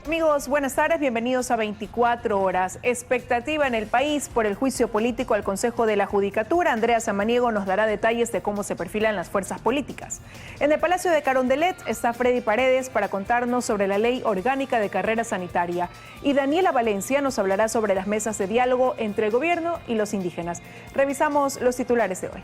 Amigos, buenas tardes, bienvenidos a 24 horas. Expectativa en el país por el juicio político al Consejo de la Judicatura. Andrea Samaniego nos dará detalles de cómo se perfilan las fuerzas políticas. En el Palacio de Carondelet está Freddy Paredes para contarnos sobre la Ley Orgánica de Carrera Sanitaria. Y Daniela Valencia nos hablará sobre las mesas de diálogo entre el gobierno y los indígenas. Revisamos los titulares de hoy.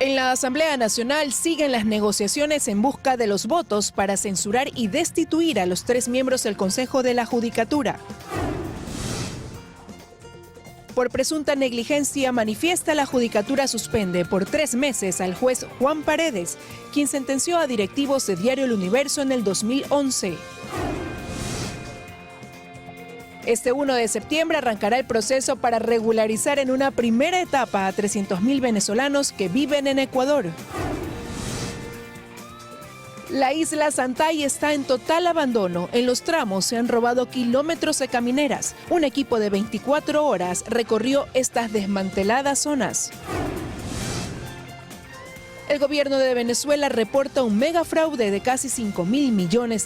En la Asamblea Nacional siguen las negociaciones en busca de los votos para censurar y destituir a los 3 miembros del Consejo de la Judicatura. Por presunta negligencia manifiesta, la Judicatura suspende por 3 meses al juez Juan Paredes, quien sentenció a directivos de Diario El Universo en el 2011. Este 1 de septiembre arrancará el proceso para regularizar en una primera etapa a 300.000 venezolanos que viven en Ecuador. La isla Santay está en total abandono. En los tramos se han robado kilómetros de camineras. Un equipo de 24 horas recorrió estas desmanteladas zonas. El gobierno de Venezuela reporta un megafraude de casi $5.000 millones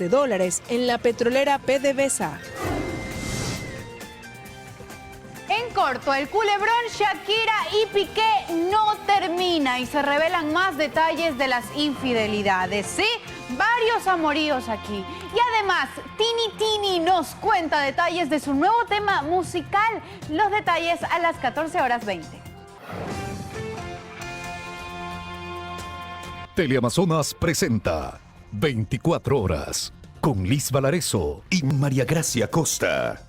en la petrolera PDVSA. En corto, el culebrón Shakira y Piqué no termina y se revelan más detalles de las infidelidades. Sí, varios amoríos aquí. Y además, Tini nos cuenta detalles de su nuevo tema musical. Los detalles a las 14:20. Teleamazonas presenta 24 horas con Liz Valareso y María Gracia Costa.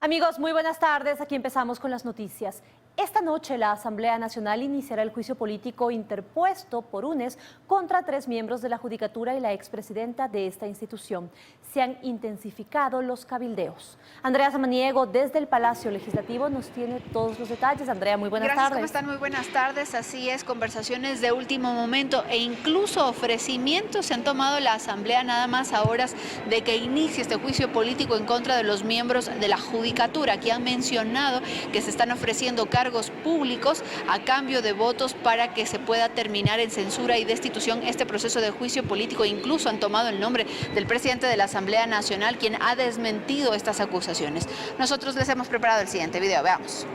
Amigos, muy buenas tardes. Aquí empezamos con las noticias. Esta noche la Asamblea Nacional iniciará el juicio político interpuesto por UNES contra 3 miembros de la Judicatura y la expresidenta de esta institución. Se han intensificado los cabildeos. Andrea Samaniego desde el Palacio Legislativo nos tiene todos los detalles. Andrea, muy buenas tardes. ¿Cómo están? Muy buenas tardes. Así es, conversaciones de último momento e incluso ofrecimientos se han tomado la Asamblea nada más a horas de que inicie este juicio político en contra de los miembros de la Judicatura, que han mencionado que se están ofreciendo cargos públicos a cambio de votos para que se pueda terminar en censura y destitución este proceso de juicio político. Incluso han tomado el nombre del presidente de la Asamblea Nacional, quien ha desmentido estas acusaciones. Nosotros les hemos preparado el siguiente video, veamos.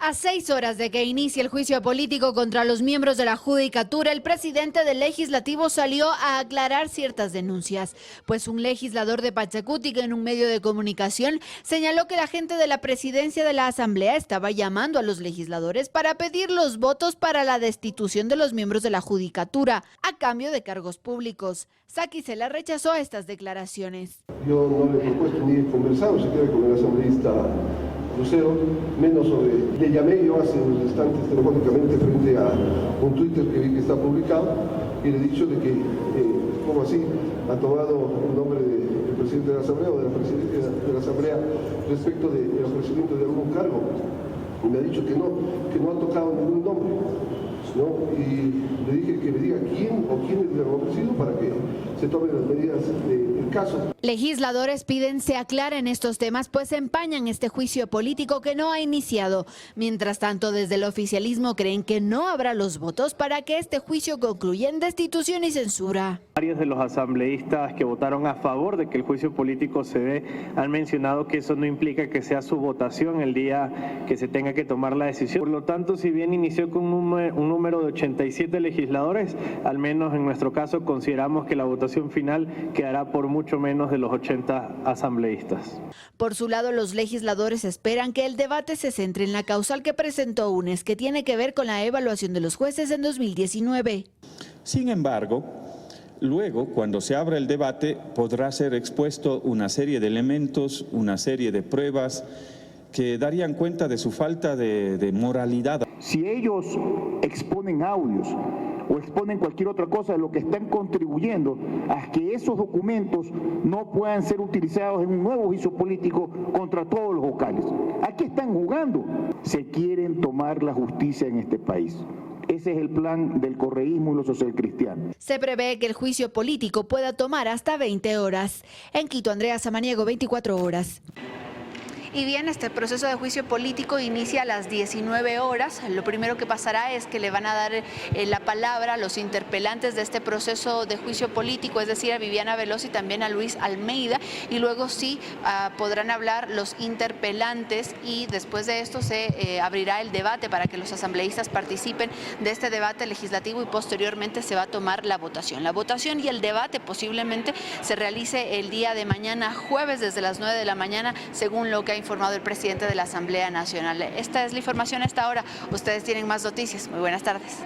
A 6 horas de que inicie el juicio político contra los miembros de la Judicatura, el presidente del Legislativo salió a aclarar ciertas denuncias, pues un legislador de Pachacutic en un medio de comunicación señaló que la gente de la presidencia de la Asamblea estaba llamando a los legisladores para pedir los votos para la destitución de los miembros de la Judicatura a cambio de cargos públicos. Saquicela rechazó estas declaraciones. Yo no le he propuesto ni he conversado siquiera con el asambleísta Lucero, menos sobre... Le llamé yo hace unos instantes telefónicamente frente a un Twitter que vi que está publicado y le he dicho de que, ¿cómo así? Ha tomado el nombre del presidente de la Asamblea o de la presidencia de la Asamblea respecto del ofrecimiento de algún cargo. Y me ha dicho que no ha tocado ningún nombre, ¿no? Y le dije que me diga quién o quiénes le han ofrecido para que se tomen las medidas del caso. Legisladores piden se aclaren estos temas, pues empañan este juicio político que no ha iniciado. Mientras tanto, desde el oficialismo creen que no habrá los votos para que este juicio concluya en destitución y censura. Varios de los asambleístas que votaron a favor de que el juicio político se dé han mencionado que eso no implica que sea su votación el día que se tenga que tomar la decisión. Por lo tanto, si bien inició con un número de 87 legisladores, al menos en nuestro caso consideramos que la votación final quedará por mucho menos de los 80 asambleístas. Por su lado, los legisladores esperan que el debate se centre en la causal que presentó UNES, que tiene que ver con la evaluación de los jueces en 2019. Sin embargo, luego, cuando se abra el debate, podrá ser expuesto una serie de elementos, una serie de pruebas que darían cuenta de su falta de moralidad. Si ellos exponen audios o exponen cualquier otra cosa, de lo que están contribuyendo a que esos documentos no puedan ser utilizados en un nuevo juicio político contra todos los vocales. ¿A qué están jugando? Se quieren tomar la justicia en este país. Ese es el plan del correísmo y los socialcristianos. Se prevé que el juicio político pueda tomar hasta 20 horas. En Quito, Andrea Samaniego, 24 horas. Y bien, este proceso de juicio político inicia a las 19 horas. Lo primero que pasará es que le van a dar la palabra a los interpelantes de este proceso de juicio político, es decir, a Viviana Veloz y también a Luis Almeida, y luego sí podrán hablar los interpelantes, y después de esto se abrirá el debate para que los asambleístas participen de este debate legislativo y posteriormente se va a tomar la votación. La votación y el debate posiblemente se realice el día de mañana jueves desde las 9 de la mañana, según lo que ha informado el presidente de la Asamblea Nacional. Esta es la información a esta hora. Ustedes tienen más noticias. Muy buenas tardes.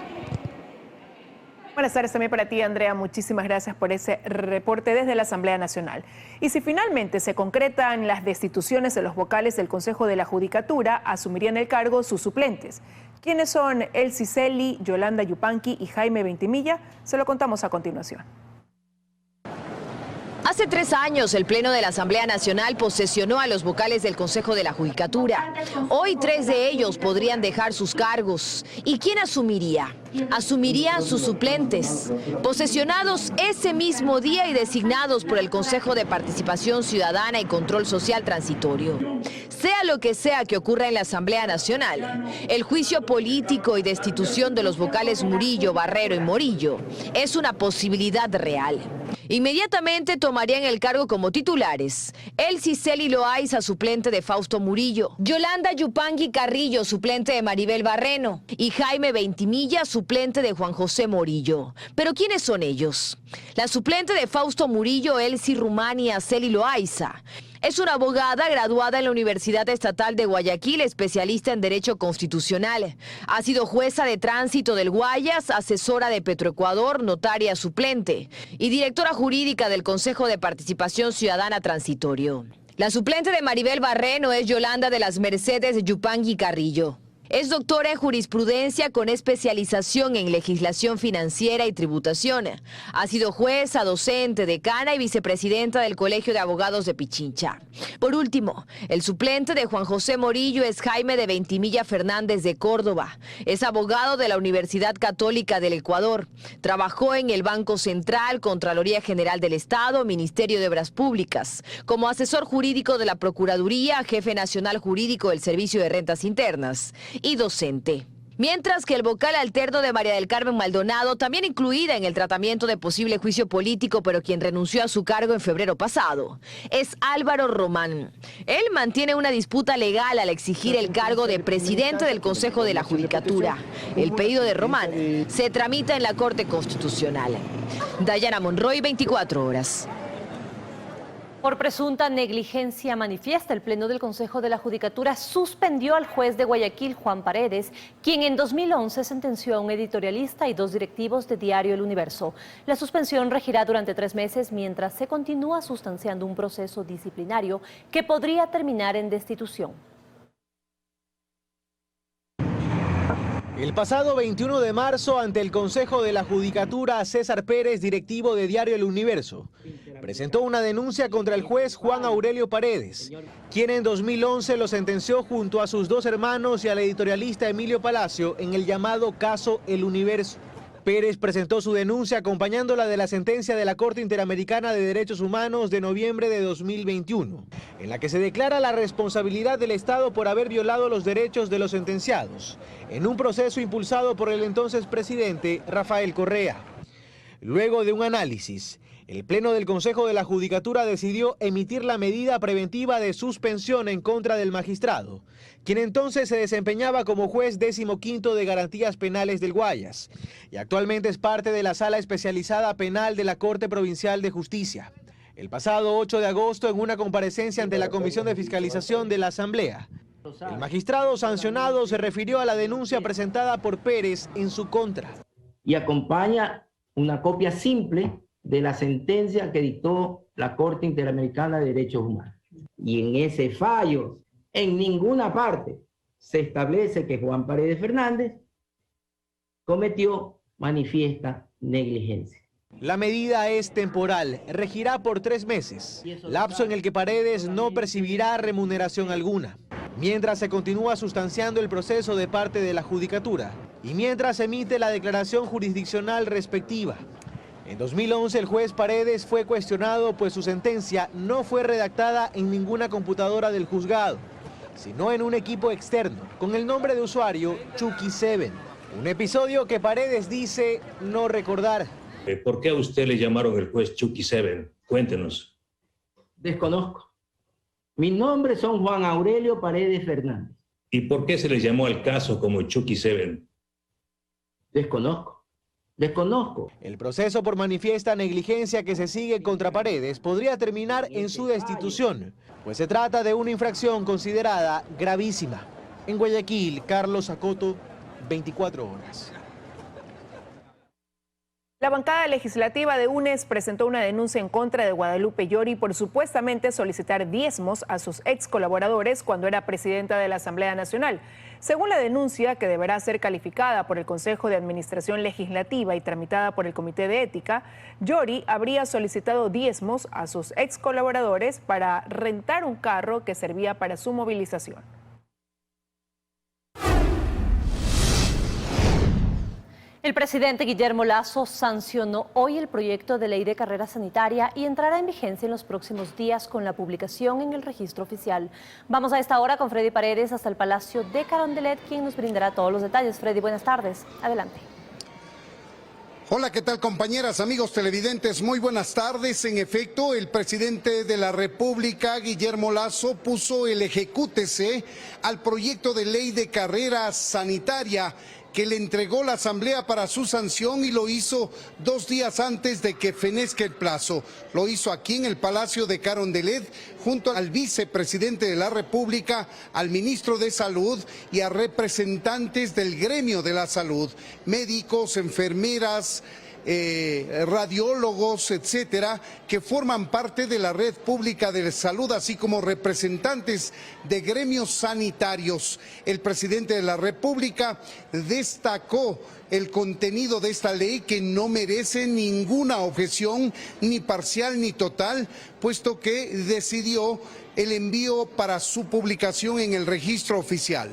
Buenas tardes también para ti, Andrea. Muchísimas gracias por ese reporte desde la Asamblea Nacional. Y si finalmente se concretan las destituciones de los vocales del Consejo de la Judicatura, asumirían el cargo sus suplentes. ¿Quiénes son Elsie Celi, Yolanda Yupanqui y Jaime Ventimilla? Se lo contamos a continuación. Hace 3 años, el Pleno de la Asamblea Nacional posesionó a los vocales del Consejo de la Judicatura. Hoy 3 de ellos podrían dejar sus cargos. ¿Y quién asumiría? Asumirían sus suplentes, posesionados ese mismo día y designados por el Consejo de Participación Ciudadana y Control Social Transitorio. Sea lo que sea que ocurra en la Asamblea Nacional, el juicio político y destitución de los vocales Murillo, Barrero y Morillo es una posibilidad real. Inmediatamente tomarían el cargo como titulares Elsie Celi Loaiza, suplente de Fausto Murillo, Yolanda Yupanqui Carrillo, suplente de Maribel Barreno, y Jaime Ventimilla, suplente de Juan José Morillo. ¿Pero quiénes son ellos? La suplente de Fausto Murillo, Elsie Rumania Celi Loaiza, es una abogada graduada en la Universidad Estatal de Guayaquil, especialista en Derecho Constitucional. Ha sido jueza de tránsito del Guayas, asesora de Petroecuador, notaria suplente y directora jurídica del Consejo de Participación Ciudadana Transitorio. La suplente de Maribel Barreno es Yolanda de las Mercedes Yupanqui Carrillo. Es doctora en jurisprudencia con especialización en legislación financiera y tributación. Ha sido jueza, docente, decana y vicepresidenta del Colegio de Abogados de Pichincha. Por último, el suplente de Juan José Morillo es Jaime de Ventimilla Fernández de Córdoba. Es abogado de la Universidad Católica del Ecuador. Trabajó en el Banco Central, Contraloría General del Estado, Ministerio de Obras Públicas, como asesor jurídico de la Procuraduría, jefe nacional jurídico del Servicio de Rentas Internas y docente. Mientras que el vocal alterno de María del Carmen Maldonado, también incluida en el tratamiento de posible juicio político, pero quien renunció a su cargo en febrero pasado, es Álvaro Román. Él mantiene una disputa legal al exigir el cargo de presidente del Consejo de la Judicatura. El pedido de Román se tramita en la Corte Constitucional. Dayana Monroy, 24 horas. Por presunta negligencia manifiesta, el Pleno del Consejo de la Judicatura suspendió al juez de Guayaquil, Juan Paredes, quien en 2011 sentenció a un editorialista y 2 directivos de Diario El Universo. La suspensión regirá durante 3 meses mientras se continúa sustanciando un proceso disciplinario que podría terminar en destitución. El pasado 21 de marzo, ante el Consejo de la Judicatura, César Pérez, directivo de Diario El Universo, presentó una denuncia contra el juez Juan Aurelio Paredes, quien en 2011 lo sentenció junto a sus 2 hermanos y al editorialista Emilio Palacio en el llamado caso El Universo. Pérez presentó su denuncia acompañándola de la sentencia de la Corte Interamericana de Derechos Humanos de noviembre de 2021, en la que se declara la responsabilidad del Estado por haber violado los derechos de los sentenciados, en un proceso impulsado por el entonces presidente Rafael Correa. Luego de un análisis, el Pleno del Consejo de la Judicatura decidió emitir la medida preventiva de suspensión en contra del magistrado, quien entonces se desempeñaba como juez 15º de Garantías Penales del Guayas y actualmente es parte de la Sala Especializada Penal de la Corte Provincial de Justicia. El pasado 8 de agosto, en una comparecencia ante la Comisión de Fiscalización de la Asamblea, el magistrado sancionado se refirió a la denuncia presentada por Pérez en su contra. Y acompaña una copia simple de la sentencia que dictó la Corte Interamericana de Derechos Humanos. Y en ese fallo, en ninguna parte se establece que Juan Paredes Fernández cometió manifiesta negligencia. La medida es temporal, regirá por 3 meses, lapso en el que Paredes no percibirá remuneración alguna, mientras se continúa sustanciando el proceso de parte de la Judicatura y mientras se emite la declaración jurisdiccional respectiva. En 2011 el juez Paredes fue cuestionado pues su sentencia no fue redactada en ninguna computadora del juzgado. sino en un equipo externo, con el nombre de usuario Chucky7. Un episodio que Paredes dice no recordar. ¿Por qué a usted le llamaron el juez Chucky7? Cuéntenos. Desconozco. Mi nombre son Juan Aurelio Paredes Fernández. ¿Y por qué se le llamó al caso como Chucky7? Desconozco. El proceso por manifiesta negligencia que se sigue contra Paredes podría terminar en su destitución, pues se trata de una infracción considerada gravísima. En Guayaquil, Carlos Acoto, 24 horas. La bancada legislativa de UNES presentó una denuncia en contra de Guadalupe Llori por supuestamente solicitar diezmos a sus ex colaboradores cuando era presidenta de la Asamblea Nacional. Según la denuncia, que deberá ser calificada por el Consejo de Administración Legislativa y tramitada por el Comité de Ética, Llori habría solicitado diezmos a sus ex colaboradores para rentar un carro que servía para su movilización. El presidente Guillermo Lasso sancionó hoy el proyecto de ley de carrera sanitaria y entrará en vigencia en los próximos días con la publicación en el registro oficial. Vamos a esta hora con Freddy Paredes hasta el Palacio de Carondelet, quien nos brindará todos los detalles. Freddy, buenas tardes. Adelante. Hola, ¿qué tal, compañeras, amigos televidentes? Muy buenas tardes. En efecto, el presidente de la República, Guillermo Lasso, puso el ejecútese al proyecto de ley de carrera sanitaria que le entregó la Asamblea para su sanción, y lo hizo 2 días antes de que fenezca el plazo. Lo hizo aquí en el Palacio de Carondelet, junto al vicepresidente de la República, al ministro de Salud y a representantes del gremio de la salud, médicos, enfermeras, radiólogos, etcétera, que forman parte de la red pública de salud, así como representantes de gremios sanitarios. El presidente de la República destacó el contenido de esta ley, que no merece ninguna objeción, ni parcial ni total, puesto que decidió el envío para su publicación en el registro oficial.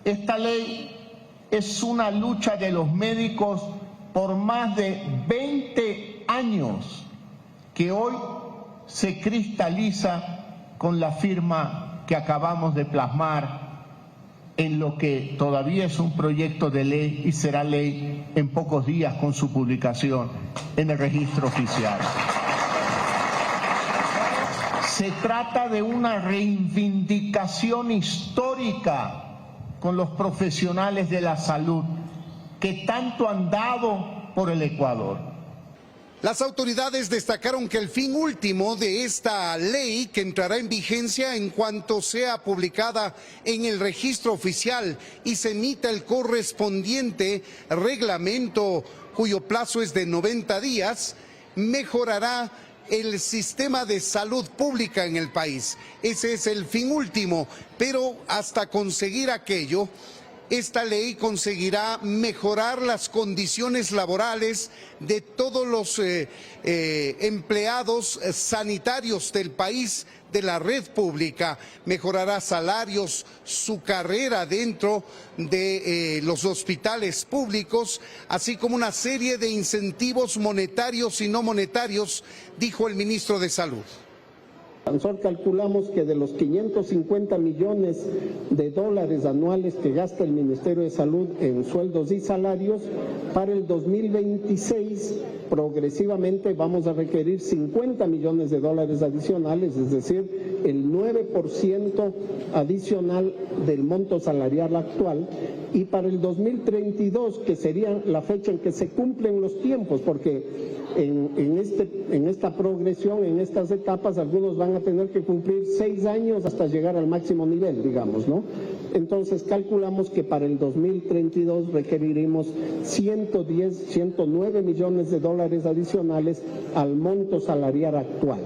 Esta ley es una lucha de los médicos por más de 20 años, que hoy se cristaliza con la firma que acabamos de plasmar en lo que todavía es un proyecto de ley y será ley en pocos días con su publicación en el registro oficial. Se trata de una reivindicación histórica con los profesionales de la salud que tanto han dado por el Ecuador. Las autoridades destacaron que el fin último de esta ley, que entrará en vigencia en cuanto sea publicada en el registro oficial y se emita el correspondiente reglamento, cuyo plazo es de 90 días, mejorará el sistema de salud pública en el país. Ese es el fin último, pero hasta conseguir aquello, esta ley conseguirá mejorar las condiciones laborales de todos los empleados sanitarios del país, de la red pública, mejorará salarios, su carrera dentro de los hospitales públicos, así como una serie de incentivos monetarios y no monetarios, dijo el ministro de Salud. Nosotros calculamos que de los 550 millones de dólares anuales que gasta el Ministerio de Salud en sueldos y salarios, para el 2026 progresivamente vamos a requerir 50 millones de dólares adicionales, es decir, el 9% adicional del monto salarial actual, y para el 2032, que sería la fecha en que se cumplen los tiempos, porque en esta progresión, en estas etapas, algunos van a tener que cumplir 6 años hasta llegar al máximo nivel, digamos, ¿no? Entonces calculamos que para el 2032 requeriremos 109 millones de dólares adicionales al monto salarial actual.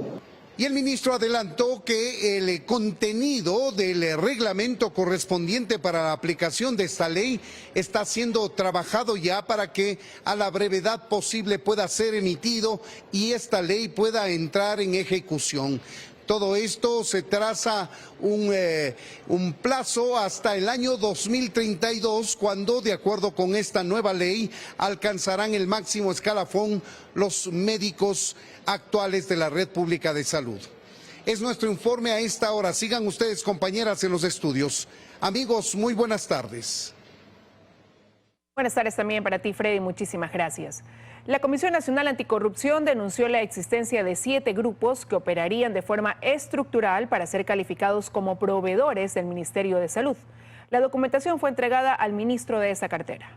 Y el ministro adelantó que el contenido del reglamento correspondiente para la aplicación de esta ley está siendo trabajado ya para que a la brevedad posible pueda ser emitido y esta ley pueda entrar en ejecución. Todo esto se traza un plazo hasta el año 2032, cuando, de acuerdo con esta nueva ley, alcanzarán el máximo escalafón los médicos actuales de la red pública de salud. Es nuestro informe a esta hora. Sigan ustedes, compañeras, en los estudios. Amigos, muy buenas tardes. Buenas tardes también para ti, Freddy. Muchísimas gracias. La Comisión Nacional Anticorrupción denunció la existencia de 7 grupos que operarían de forma estructural para ser calificados como proveedores del Ministerio de Salud. La documentación fue entregada al ministro de esa cartera.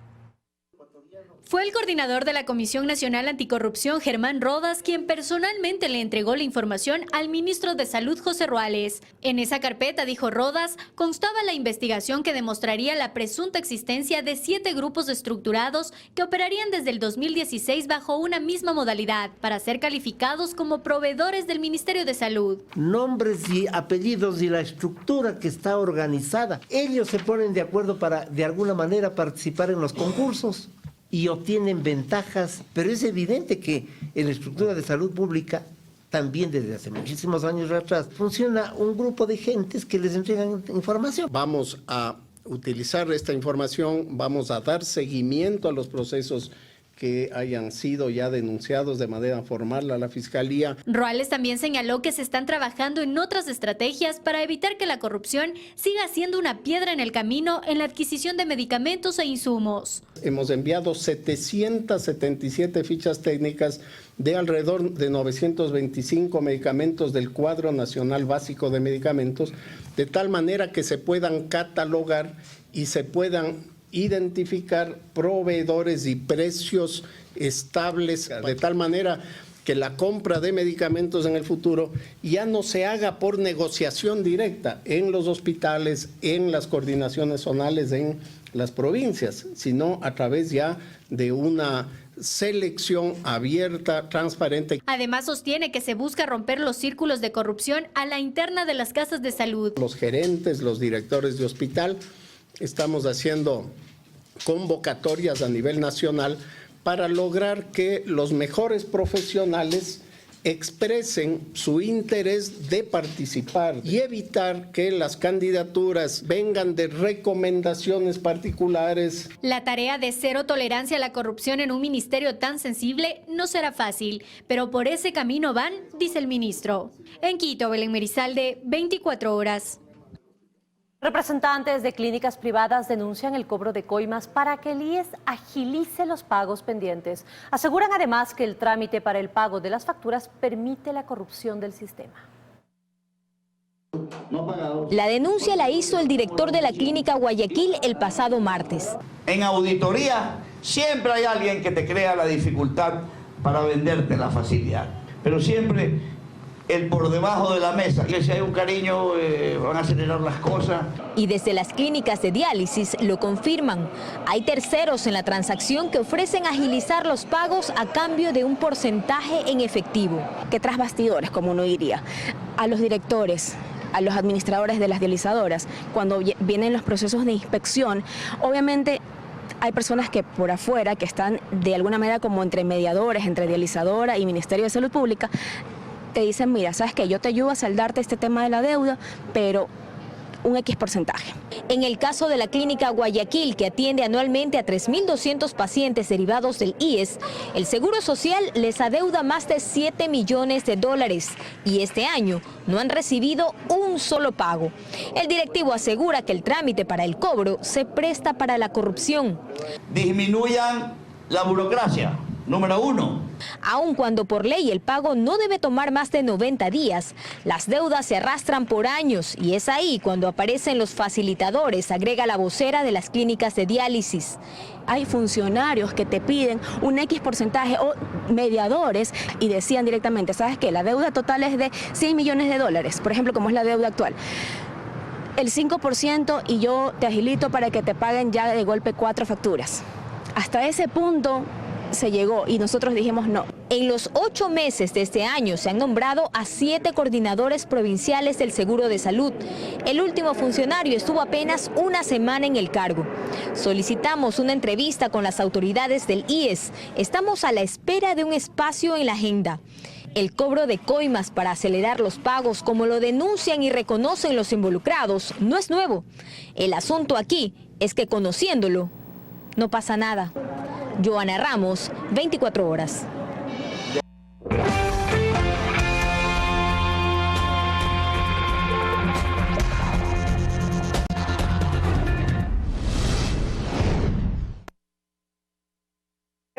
Fue el coordinador de la Comisión Nacional Anticorrupción, Germán Rodas, quien personalmente le entregó la información al ministro de Salud, José Ruales. En esa carpeta, dijo Rodas, constaba la investigación que demostraría la presunta existencia de 7 grupos estructurados que operarían desde el 2016 bajo una misma modalidad para ser calificados como proveedores del Ministerio de Salud. Nombres y apellidos y la estructura que está organizada. Ellos se ponen de acuerdo para, de alguna manera, participar en los concursos y obtienen ventajas, pero es evidente que en la estructura de salud pública, también desde hace muchísimos años atrás, funciona un grupo de gentes que les entregan información. Vamos a utilizar esta información, vamos a dar seguimiento a los procesos que hayan sido ya denunciados de manera formal a la Fiscalía. Ruales también señaló que se están trabajando en otras estrategias para evitar que la corrupción siga siendo una piedra en el camino en la adquisición de medicamentos e insumos. Hemos enviado 777 fichas técnicas de alrededor de 925 medicamentos del Cuadro Nacional Básico de Medicamentos, de tal manera que se puedan catalogar y se puedan identificar proveedores y precios estables, de tal manera que la compra de medicamentos en el futuro ya no se haga por negociación directa en los hospitales, en las coordinaciones zonales, en las provincias, sino a través ya de una selección abierta, transparente. Además, sostiene que se busca romper los círculos de corrupción a la interna de las casas de salud. Los gerentes, los directores de hospital, estamos haciendo convocatorias a nivel nacional para lograr que los mejores profesionales expresen su interés de participar y evitar que las candidaturas vengan de recomendaciones particulares. La tarea de cero tolerancia a la corrupción en un ministerio tan sensible no será fácil, pero por ese camino van, dice el ministro. En Quito, Belén Merizalde, 24 horas. Representantes de clínicas privadas denuncian el cobro de coimas para que el IES agilice los pagos pendientes. Aseguran además que el trámite para el pago de las facturas permite la corrupción del sistema. La denuncia la hizo el director de la clínica Guayaquil el pasado martes. En auditoría siempre hay alguien que te crea la dificultad para venderte la facilidad, pero siempre el por debajo de la mesa, que si hay un cariño van a acelerar las cosas. Y desde las clínicas de diálisis lo confirman. Hay terceros en la transacción que ofrecen agilizar los pagos a cambio de un porcentaje en efectivo. Que tras bastidores, como uno diría, a los directores, a los administradores de las dializadoras, cuando vienen los procesos de inspección, obviamente hay personas que por afuera, que están de alguna manera como entre mediadores, entre dializadora y Ministerio de Salud Pública, te dicen, mira, ¿sabes qué? Yo te ayudo a saldarte este tema de la deuda, pero un X porcentaje. En el caso de la clínica Guayaquil, que atiende anualmente a 3.200 pacientes derivados del IES, el Seguro Social les adeuda más de $7 millones y este año no han recibido un solo pago. El directivo asegura que el trámite para el cobro se presta para la corrupción. Disminuyan la burocracia. Número 1. Aun cuando por ley el pago no debe tomar más de 90 días, las deudas se arrastran por años y es ahí cuando aparecen los facilitadores, agrega la vocera de las clínicas de diálisis. Hay funcionarios que te piden un X porcentaje o mediadores y decían directamente, ¿sabes qué? La deuda total es de $100 millones, por ejemplo, como es la deuda actual. El 5% y yo te agilito para que te paguen ya de golpe 4 facturas. Hasta ese punto se llegó y nosotros dijimos no. En los 8 meses de este año se han nombrado a 7 coordinadores provinciales del Seguro de Salud. El último funcionario estuvo apenas una semana en el cargo. Solicitamos una entrevista con las autoridades del IES. Estamos a la espera de un espacio en la agenda. El cobro de coimas para acelerar los pagos, como lo denuncian y reconocen los involucrados, no es nuevo. El asunto aquí es que conociéndolo, no pasa nada. Joana Ramos, 24 horas.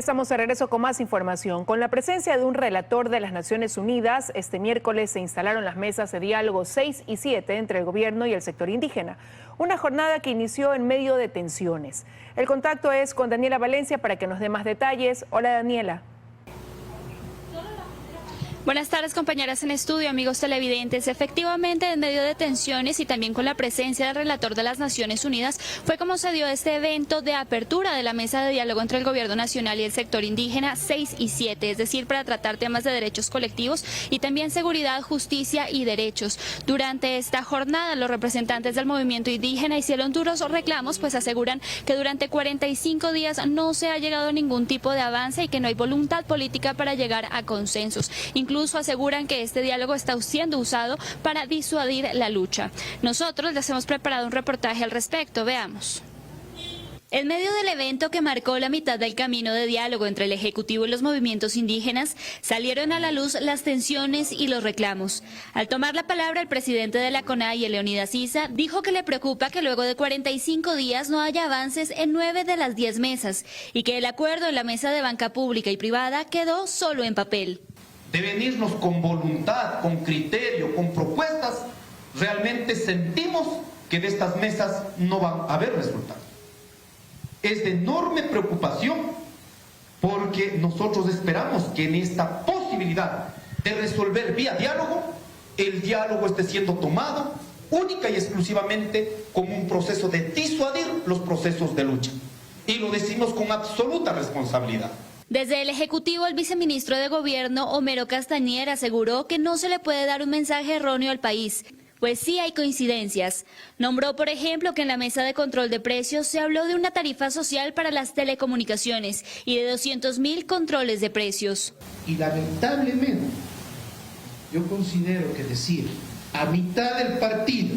Estamos de regreso con más información. Con la presencia de un relator de las Naciones Unidas, este miércoles se instalaron las mesas de diálogo 6 y 7 entre el gobierno y el sector indígena. Una jornada que inició en medio de tensiones. El contacto es con Daniela Valencia para que nos dé más detalles. Hola, Daniela. Buenas tardes, compañeras en estudio, amigos televidentes. Efectivamente, en medio de tensiones y también con la presencia del relator de las Naciones Unidas, fue como se dio este evento de apertura de la mesa de diálogo entre el gobierno nacional y el sector indígena 6 y 7, es decir, para tratar temas de derechos colectivos y también seguridad, justicia y derechos. Durante esta jornada, los representantes del movimiento indígena hicieron duros reclamos, pues aseguran que durante 45 días no se ha llegado a ningún tipo de avance y que no hay voluntad política para llegar a consensos. Incluso aseguran que este diálogo está siendo usado para disuadir la lucha. Nosotros les hemos preparado un reportaje al respecto. Veamos. En medio del evento que marcó la mitad del camino de diálogo entre el Ejecutivo y los movimientos indígenas, salieron a la luz las tensiones y los reclamos. Al tomar la palabra, el presidente de la CONAIE, Leonidas Issa, dijo que le preocupa que luego de 45 días no haya avances en 9 de las 10 mesas y que el acuerdo en la mesa de banca pública y privada quedó solo en papel. De venirnos con voluntad, con criterio, con propuestas, realmente sentimos que de estas mesas no va a haber resultados. Es de enorme preocupación porque nosotros esperamos que en esta posibilidad de resolver vía diálogo, el diálogo esté siendo tomado única y exclusivamente como un proceso de disuadir los procesos de lucha. Y lo decimos con absoluta responsabilidad. Desde el Ejecutivo, el viceministro de Gobierno, Homero Castañer, aseguró que no se le puede dar un mensaje erróneo al país, pues sí hay coincidencias. Nombró, por ejemplo, que en la mesa de control de precios se habló de una tarifa social para las telecomunicaciones y de 200.000 controles de precios. Y lamentablemente, yo considero que decir a mitad del partido,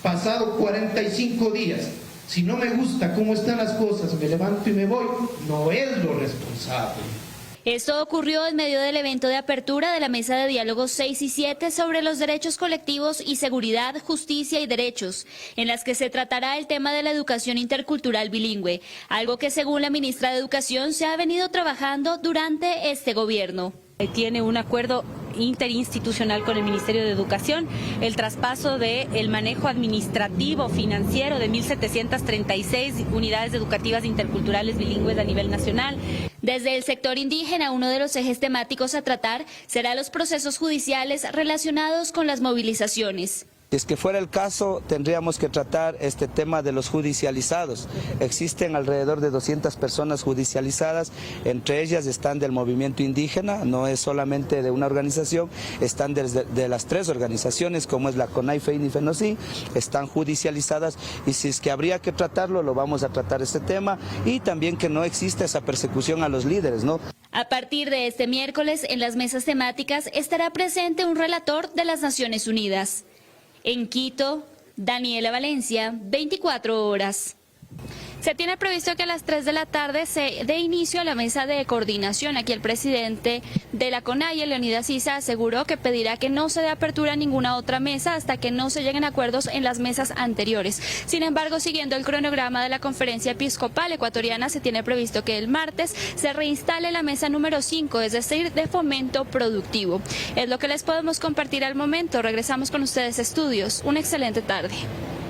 pasado 45 días, si no me gusta cómo están las cosas, me levanto y me voy, no es lo responsable. Esto ocurrió en medio del evento de apertura de la mesa de diálogo 6 y 7 sobre los derechos colectivos y seguridad, justicia y derechos, en las que se tratará el tema de la educación intercultural bilingüe, algo que según la ministra de Educación se ha venido trabajando durante este gobierno. Tiene un acuerdo interinstitucional con el Ministerio de Educación, el traspaso del manejo administrativo financiero de 1.736 unidades educativas interculturales bilingües a nivel nacional. Desde el sector indígena, uno de los ejes temáticos a tratar será los procesos judiciales relacionados con las movilizaciones. Si es que fuera el caso, tendríamos que tratar este tema de los judicializados. Existen alrededor de 200 personas judicializadas, entre ellas están del movimiento indígena, no es solamente de una organización, están de las 3 organizaciones, como es la CONAIE, FEIN y FENOCI, están judicializadas, y si es que habría que tratarlo, lo vamos a tratar este tema, y también que no exista esa persecución a los líderes, ¿no? A partir de este miércoles, en las mesas temáticas estará presente un relator de las Naciones Unidas. En Quito, Daniela Valencia, 24 horas. Se tiene previsto que a las 3 de la tarde se dé inicio a la mesa de coordinación. Aquí el presidente de la CONAIE, Leonidas Issa, aseguró que pedirá que no se dé apertura a ninguna otra mesa hasta que no se lleguen a acuerdos en las mesas anteriores. Sin embargo, siguiendo el cronograma de la Conferencia Episcopal Ecuatoriana, se tiene previsto que el martes se reinstale la mesa número 5, es decir, de fomento productivo. Es lo que les podemos compartir al momento. Regresamos con ustedes a estudios. Una excelente tarde.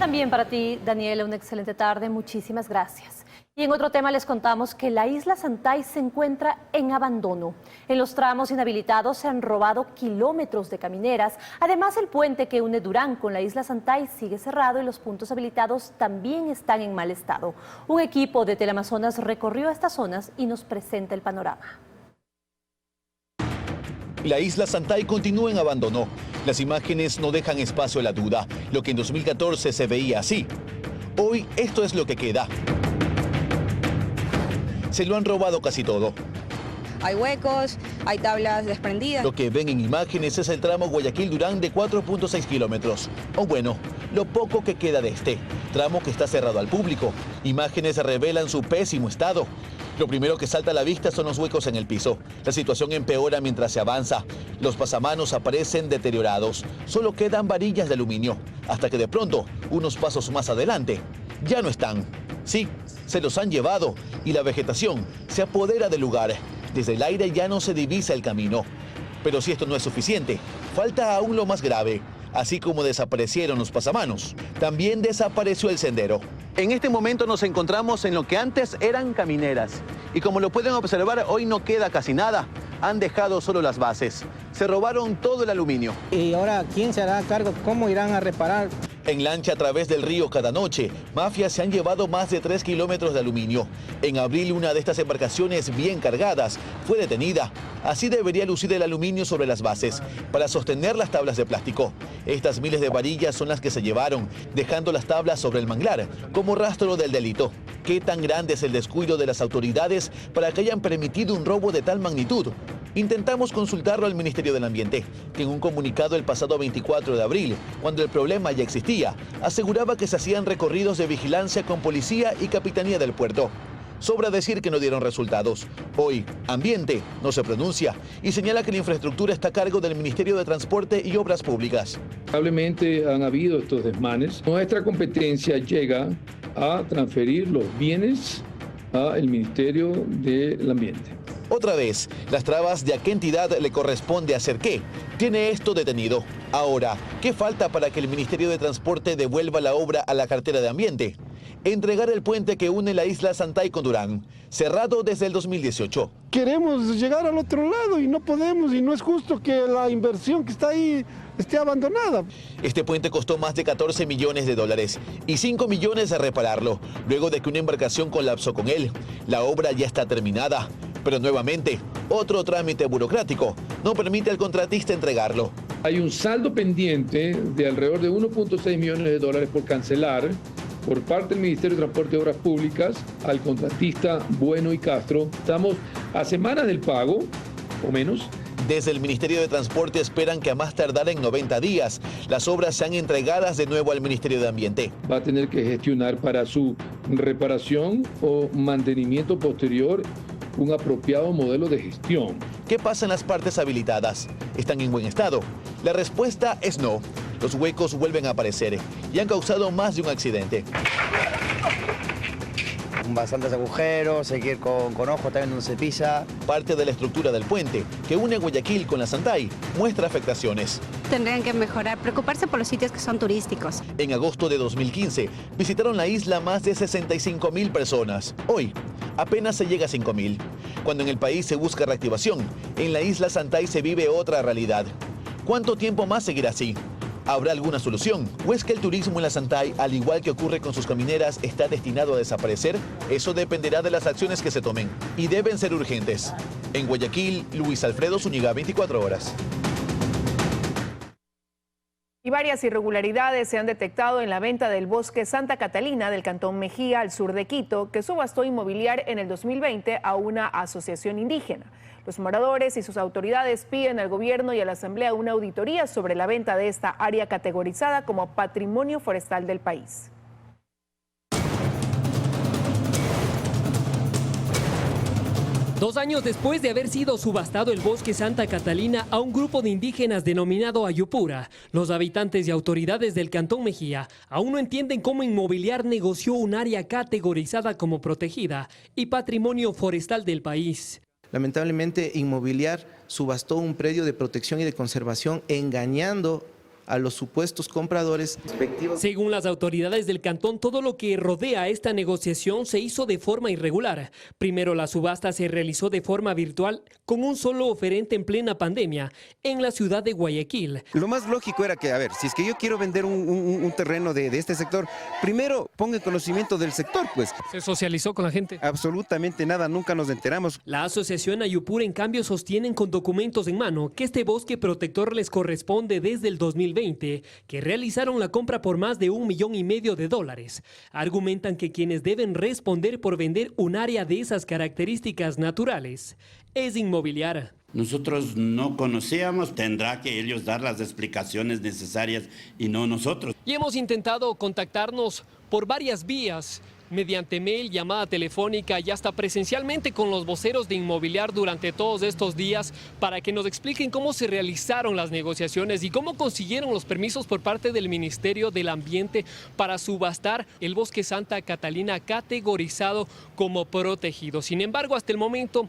También para ti, Daniela, una excelente tarde. Muchísimas gracias. Y en otro tema les contamos que la isla Santay se encuentra en abandono. En los tramos inhabilitados se han robado kilómetros de camineras. Además, el puente que une Durán con la isla Santay sigue cerrado y los puntos habilitados también están en mal estado. Un equipo de Teleamazonas recorrió estas zonas y nos presenta el panorama. La isla Santay continúa en abandono. Las imágenes no dejan espacio a la duda. Lo que en 2014 se veía así, hoy esto es lo que queda. Se lo han robado casi todo. Hay huecos, hay tablas desprendidas. Lo que ven en imágenes es el tramo Guayaquil-Durán de 4.6 kilómetros. O bueno, lo poco que queda de este tramo que está cerrado al público. Imágenes revelan su pésimo estado. Lo primero que salta a la vista son los huecos en el piso. La situación empeora mientras se avanza. Los pasamanos aparecen deteriorados. Solo quedan varillas de aluminio. Hasta que de pronto, unos pasos más adelante, ya no están. Sí, se los han llevado y la vegetación se apodera del lugar. Desde el aire ya no se divisa el camino. Pero si esto no es suficiente, falta aún lo más grave. Así como desaparecieron los pasamanos, también desapareció el sendero. En este momento nos encontramos en lo que antes eran camineras. Y como lo pueden observar, hoy no queda casi nada. Han dejado solo las bases. Se robaron todo el aluminio. ¿Y ahora quién se hará cargo? ¿Cómo irán a reparar? En lancha a través del río cada noche, mafias se han llevado más de 3 kilómetros de aluminio. En abril, una de estas embarcaciones bien cargadas fue detenida. Así debería lucir el aluminio sobre las bases, para sostener las tablas de plástico. Estas miles de varillas son las que se llevaron, dejando las tablas sobre el manglar, como rastro del delito. ¿Qué tan grande es el descuido de las autoridades para que hayan permitido un robo de tal magnitud? Intentamos consultarlo al Ministerio del Ambiente, que en un comunicado el pasado 24 de abril, cuando el problema ya existía, aseguraba que se hacían recorridos de vigilancia con policía y capitanía del puerto. Sobra decir que no dieron resultados. Hoy, Ambiente no se pronuncia y señala que la infraestructura está a cargo del Ministerio de Transporte y Obras Públicas. Lamentablemente han habido estos desmanes. Nuestra competencia llega a transferir los bienes al Ministerio del Ambiente. Otra vez, las trabas de a qué entidad le corresponde hacer qué. Tiene esto detenido. Ahora, ¿qué falta para que el Ministerio de Transporte devuelva la obra a la cartera de Ambiente? Entregar el puente que une la isla Santay con Durán, cerrado desde el 2018. Queremos llegar al otro lado y no podemos, y no es justo que la inversión que está ahí esté abandonada. Este puente costó más de 14 millones de dólares y 5 millones de repararlo, luego de que una embarcación colapsó con él. La obra ya está terminada, pero nuevamente, otro trámite burocrático no permite al contratista entregarlo. Hay un saldo pendiente de alrededor de 1.6 millones de dólares por cancelar por parte del Ministerio de Transporte y Obras Públicas al contratista Bueno y Castro. Estamos a semanas del pago, o menos. Desde el Ministerio de Transporte esperan que a más tardar en 90 días las obras sean entregadas de nuevo al Ministerio de Ambiente. Va a tener que gestionar para su reparación o mantenimiento posterior un apropiado modelo de gestión. ¿Qué pasa en las partes habilitadas? ¿Están en buen estado? La respuesta es no. Los huecos vuelven a aparecer y han causado más de un accidente. Bastantes agujeros, hay que ir con ojo también donde se pisa. Parte de la estructura del puente que une Guayaquil con la Santay muestra afectaciones. Tendrían que mejorar, preocuparse por los sitios que son turísticos. En agosto de 2015 visitaron la isla más de 65.000 personas. Hoy apenas se llega a 5.000. Cuando en el país se busca reactivación, en la isla Santay se vive otra realidad. ¿Cuánto tiempo más seguirá así? ¿Habrá alguna solución? ¿O es que el turismo en la Santay, al igual que ocurre con sus camineras, está destinado a desaparecer? Eso dependerá de las acciones que se tomen y deben ser urgentes. En Guayaquil, Luis Alfredo Zúñiga, 24 horas. Y varias irregularidades se han detectado en la venta del bosque Santa Catalina del Cantón Mejía, al sur de Quito, que subastó Inmobiliar en el 2020 a una asociación indígena. Los moradores y sus autoridades piden al gobierno y a la Asamblea una auditoría sobre la venta de esta área categorizada como patrimonio forestal del país. Dos años después de haber sido subastado el bosque Santa Catalina a un grupo de indígenas denominado Ayupura, los habitantes y autoridades del Cantón Mejía aún no entienden cómo Inmobiliar negoció un área categorizada como protegida y patrimonio forestal del país. Lamentablemente, Inmobiliar subastó un predio de protección y de conservación engañando a los supuestos compradores. Según las autoridades del cantón, todo lo que rodea esta negociación se hizo de forma irregular. Primero, la subasta se realizó de forma virtual con un solo oferente en plena pandemia en la ciudad de Guayaquil. Lo más lógico era que, a ver, si es que yo quiero vender un terreno de este sector, primero ponga en conocimiento del sector, pues. ¿Se socializó con la gente? Absolutamente nada, nunca nos enteramos. La asociación Ayupura, en cambio, sostienen con documentos en mano que este bosque protector les corresponde desde el 2020, que realizaron la compra por más de $1,5 millones. Argumentan que quienes deben responder por vender un área de esas características naturales es Inmobiliar. Nosotros no conocíamos, tendrá que ellos dar las explicaciones necesarias y no nosotros. Y hemos intentado contactarnos por varias vías mediante mail, llamada telefónica y hasta presencialmente con los voceros de Inmobiliar durante todos estos días para que nos expliquen cómo se realizaron las negociaciones y cómo consiguieron los permisos por parte del Ministerio del Ambiente para subastar el bosque Santa Catalina categorizado como protegido. Sin embargo, hasta el momento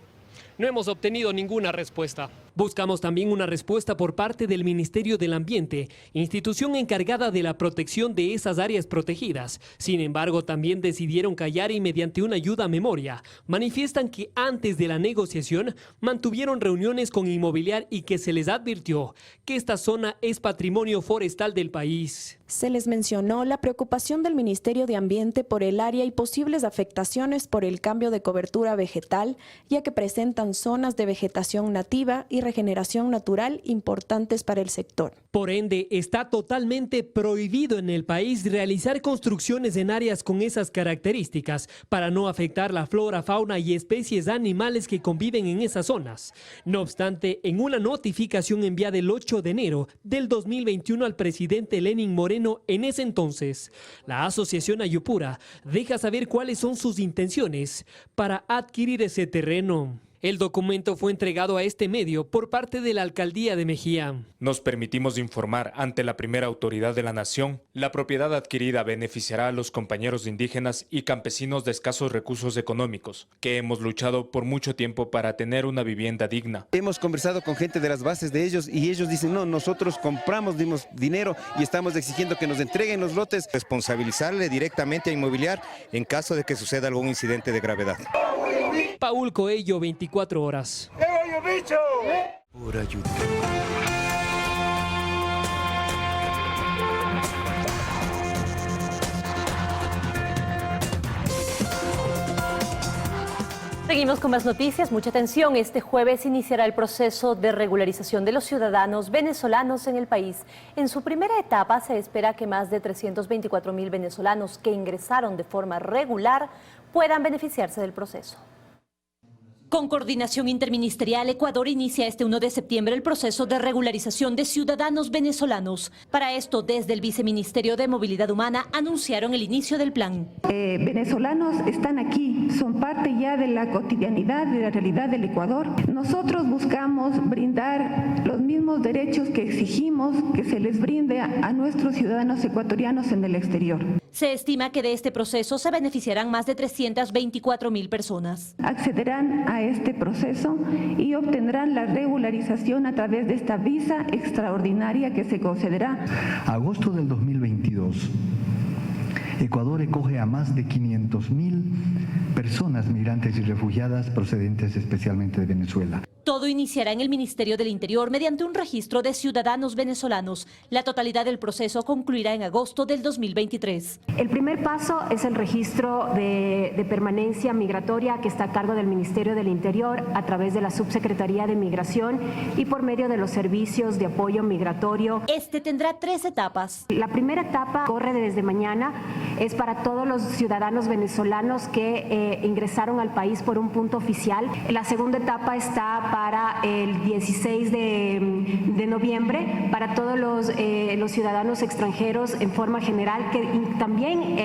no hemos obtenido ninguna respuesta. Buscamos también una respuesta por parte del Ministerio del Ambiente, institución encargada de la protección de esas áreas protegidas. Sin embargo, también decidieron callar y mediante una ayuda a memoria manifiestan que antes de la negociación mantuvieron reuniones con Inmobiliar y que se les advirtió que esta zona es patrimonio forestal del país. Se les mencionó la preocupación del Ministerio de Ambiente por el área y posibles afectaciones por el cambio de cobertura vegetal, ya que presentan zonas de vegetación nativa y regeneración natural importantes para el sector. Por ende, está totalmente prohibido en el país realizar construcciones en áreas con esas características para no afectar la flora, fauna y especies animales que conviven en esas zonas. No obstante, en una notificación enviada el 8 de enero del 2021 al presidente Lenín Moreno, en ese entonces, la Asociación Ayupura deja saber cuáles son sus intenciones para adquirir ese terreno. El documento fue entregado a este medio por parte de la Alcaldía de Mejía. Nos permitimos informar ante la primera autoridad de la nación, la propiedad adquirida beneficiará a los compañeros indígenas y campesinos de escasos recursos económicos, que hemos luchado por mucho tiempo para tener una vivienda digna. Hemos conversado con gente de las bases de ellos y ellos dicen, no, nosotros compramos, dimos dinero y estamos exigiendo que nos entreguen los lotes. Responsabilizarle directamente a Inmobiliar en caso de que suceda algún incidente de gravedad. Paul Coello, 24 horas. Por ayuda. Seguimos con más noticias. Mucha atención. Este jueves iniciará el proceso de regularización de los ciudadanos venezolanos en el país. En su primera etapa se espera que más de 324.000 venezolanos que ingresaron de forma regular puedan beneficiarse del proceso. Con coordinación interministerial, Ecuador inicia este 1 de septiembre el proceso de regularización de ciudadanos venezolanos. Para esto, desde el Viceministerio de Movilidad Humana anunciaron el inicio del plan. Venezolanos están aquí, son parte ya de la cotidianidad, de la realidad del Ecuador. Nosotros buscamos brindar los mismos derechos que exigimos que se les brinde a nuestros ciudadanos ecuatorianos en el exterior. Se estima que de este proceso se beneficiarán más de 324.000 personas. Accederán a este proceso y obtendrán la regularización a través de esta visa extraordinaria que se concederá. Agosto del 2022, Ecuador acoge a más de 500.000 personas migrantes y refugiadas procedentes especialmente de Venezuela. Todo iniciará en el Ministerio del Interior mediante un registro de ciudadanos venezolanos. La totalidad del proceso concluirá en agosto del 2023. El primer paso es el registro de permanencia migratoria que está a cargo del Ministerio del Interior a través de la Subsecretaría de Migración y por medio de los servicios de apoyo migratorio. Este tendrá 3 etapas. La primera etapa corre desde mañana, es para todos los ciudadanos venezolanos que ingresaron al país por un punto oficial. La segunda etapa está para el 16 de noviembre para todos los ciudadanos extranjeros en forma general que también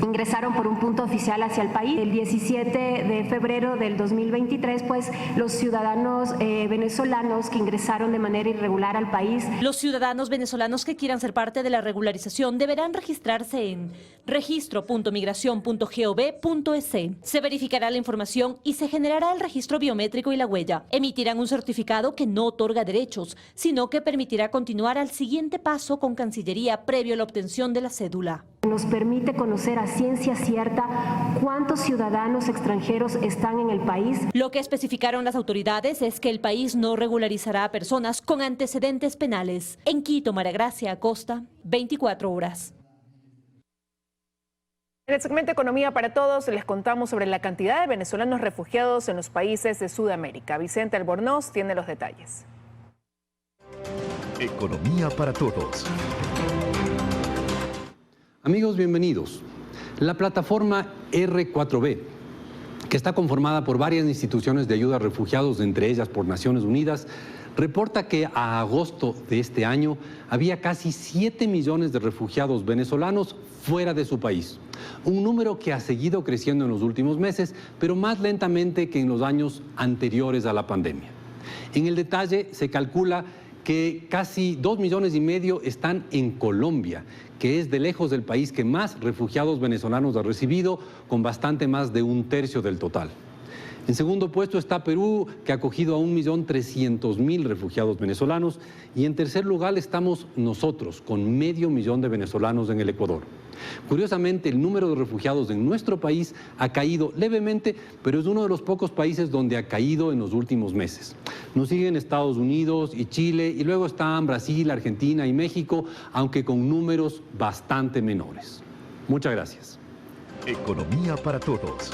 ingresaron por un punto oficial hacia el país. El 17 de febrero del 2023, pues los ciudadanos venezolanos que ingresaron de manera irregular al país. Los ciudadanos venezolanos que quieran ser parte de la regularización deberán registrarse en registro.migracion.gov.es. Se verificará la información y se generará el registro biométrico y la huella. Emitirán un certificado que no otorga derechos, sino que permitirá continuar al siguiente paso con Cancillería previo a la obtención de la cédula. Nos permite conocer a ciencia cierta cuántos ciudadanos extranjeros están en el país. Lo que especificaron las autoridades es que el país no regularizará a personas con antecedentes penales. En Quito, María Gracia Acosta, 24 horas. En el segmento Economía para Todos les contamos sobre la cantidad de venezolanos refugiados en los países de Sudamérica. Vicente Albornoz tiene los detalles. Economía para Todos. Amigos, bienvenidos. La plataforma R4B, que está conformada por varias instituciones de ayuda a refugiados, entre ellas por Naciones Unidas, reporta que a agosto de este año había casi 7 millones de refugiados venezolanos fuera de su país. Un número que ha seguido creciendo en los últimos meses, pero más lentamente que en los años anteriores a la pandemia. En el detalle se calcula que casi 2,5 millones están en Colombia, que es de lejos el país que más refugiados venezolanos ha recibido, con bastante más de 1/3 del total. En segundo puesto está Perú, que ha acogido a 1.300.000 refugiados venezolanos, y en tercer lugar estamos nosotros, con 500.000 de venezolanos en el Ecuador. Curiosamente, el número de refugiados en nuestro país ha caído levemente, pero es uno de los pocos países donde ha caído en los últimos meses. Nos siguen Estados Unidos y Chile, y luego están Brasil, Argentina y México, aunque con números bastante menores. Muchas gracias. Economía para todos.